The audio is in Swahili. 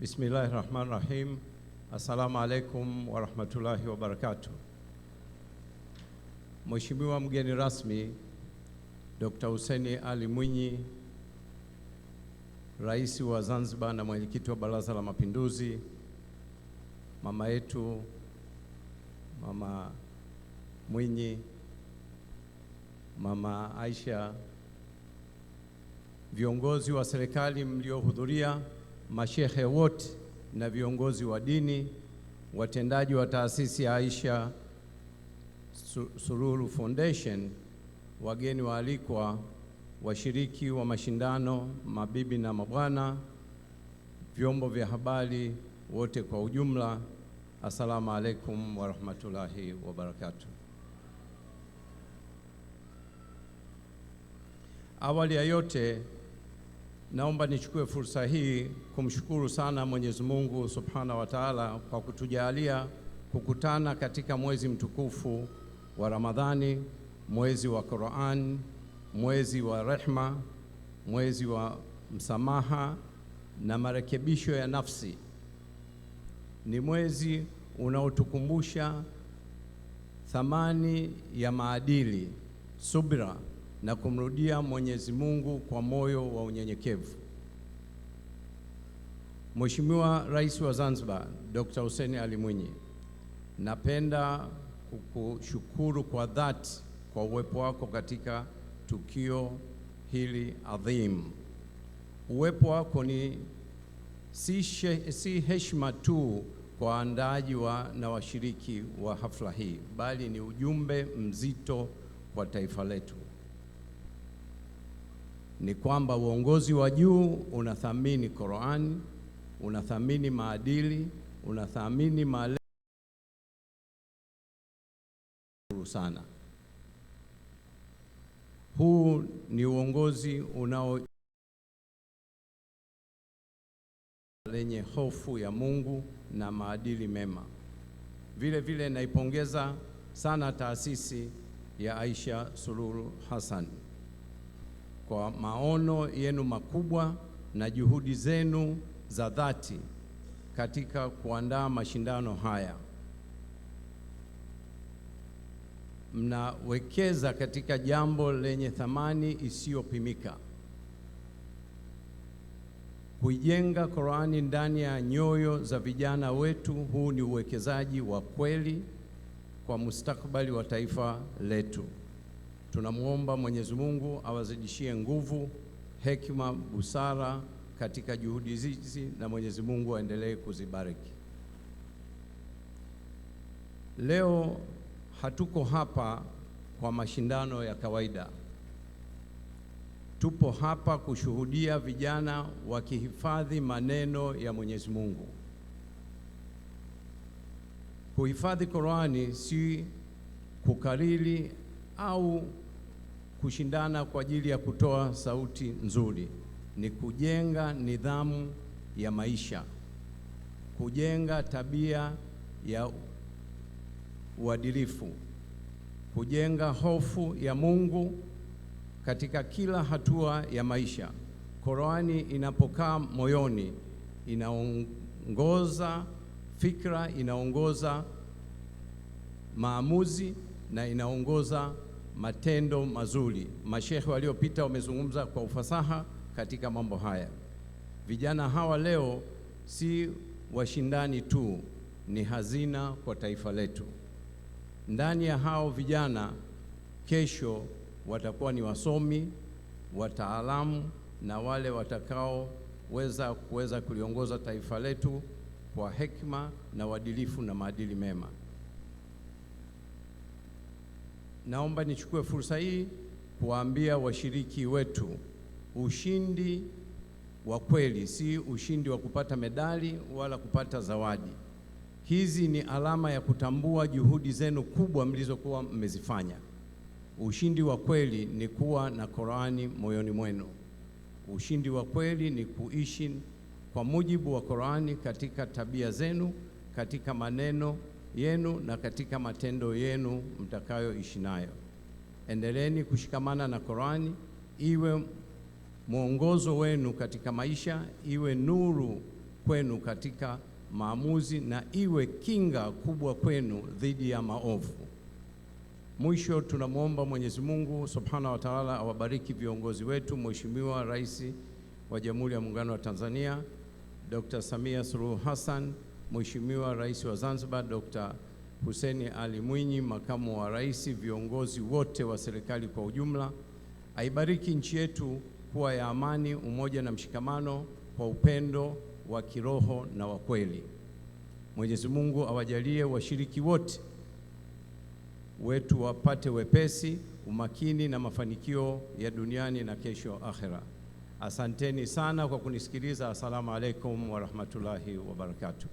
Bismillahirrahmanirrahim. Assalamu alaikum warahmatullahi wabarakatuh. Mheshimiwa mgeni rasmi Dr. Hussein Ali Mwinyi, Rais wa Zanzibar na mwenyekiti wa Baraza la Mapinduzi, mama yetu Mama Mwinyi, Mama Aisha, viongozi wa serikali mliohudhuria, mashehe wote na viongozi wa dini, watendaji wa taasisi ya Aisha Sururu Foundation, wageni waalikwa, washiriki wa mashindano, mabibi na mabwana, vyombo vya habari wote kwa ujumla, assalamu alaikum warahmatullahi wabarakatuh. Awali ya yote, naomba nichukue fursa hii kumshukuru sana Mwenyezi Mungu Subhanahu wa Ta'ala kwa kutujalia kukutana katika mwezi mtukufu wa Ramadhani, mwezi wa Qur'an, mwezi wa rehma, mwezi wa msamaha na marekebisho ya nafsi. Ni mwezi unaotukumbusha thamani ya maadili, subira na kumrudia Mwenyezi Mungu kwa moyo wa unyenyekevu. Mheshimiwa Rais wa Zanzibar, Dr. Hussein Ali Mwinyi, napenda kukushukuru kwa dhati kwa uwepo wako katika tukio hili adhim. Uwepo wako ni si heshima tu kwa waandaaji na washiriki wa hafla hii, bali ni ujumbe mzito kwa taifa letu. Ni kwamba uongozi wa juu unathamini Qur'an, unathamini maadili, unathamini malezi sana. Huu ni uongozi lenye hofu ya Mungu na maadili mema. Vile vile naipongeza sana taasisi ya Aisha Sururu Hassan kwa maono yenu makubwa na juhudi zenu za dhati katika kuandaa mashindano haya. Mnawekeza katika jambo lenye thamani isiyopimika. Kuijenga Qur'ani ndani ya nyoyo za vijana wetu, huu ni uwekezaji wa kweli kwa mustakabali wa taifa letu. Tunamwomba Mwenyezi Mungu awazidishie nguvu, hekima, busara katika juhudi hizi, na Mwenyezi Mungu aendelee kuzibariki. Leo hatuko hapa kwa mashindano ya kawaida. Tupo hapa kushuhudia vijana wakihifadhi maneno ya Mwenyezi Mungu. Kuhifadhi Qur'ani si kukariri au kushindana kwa ajili ya kutoa sauti nzuri. Ni kujenga nidhamu ya maisha, kujenga tabia ya uadilifu, kujenga hofu ya Mungu katika kila hatua ya maisha. Qur'ani inapokaa moyoni, inaongoza fikra, inaongoza maamuzi na inaongoza matendo mazuri. Mashehe waliopita wamezungumza kwa ufasaha katika mambo haya. Vijana hawa leo si washindani tu, ni hazina kwa taifa letu. Ndani ya hao vijana kesho watakuwa ni wasomi, wataalamu na wale watakaoweza kuliongoza taifa letu kwa hekima na uadilifu na maadili mema. Naomba nichukue fursa hii kuwaambia washiriki wetu, ushindi wa kweli si ushindi wa kupata medali wala kupata zawadi. Hizi ni alama ya kutambua juhudi zenu kubwa mlizokuwa mmezifanya. Ushindi wa kweli ni kuwa na Qur'ani moyoni mwenu. Ushindi wa kweli ni kuishi kwa mujibu wa Qur'ani katika tabia zenu, katika maneno yenu na katika matendo yenu mtakayoishi nayo. Endeleeni kushikamana na Qur'ani, iwe mwongozo wenu katika maisha, iwe nuru kwenu katika maamuzi na iwe kinga kubwa kwenu dhidi ya maovu. Mwisho, tunamwomba Mwenyezi Mungu Subhanahu wa Ta'ala awabariki viongozi wetu, Mheshimiwa Rais wa Jamhuri ya Muungano wa Tanzania Dr. Samia Suluhu Hassan, Mheshimiwa Rais wa Zanzibar Dr. Hussein Ali Mwinyi, Makamu wa Rais, viongozi wote wa serikali kwa ujumla. Aibariki nchi yetu kuwa ya amani, umoja na mshikamano kwa upendo wa kiroho na wa kweli. Mwenyezi Mungu awajalie washiriki wote wetu wapate wepesi, umakini na mafanikio ya duniani na kesho akhera. Asanteni sana kwa kunisikiliza. Assalamu alaikum wa rahmatullahi wa barakatuh.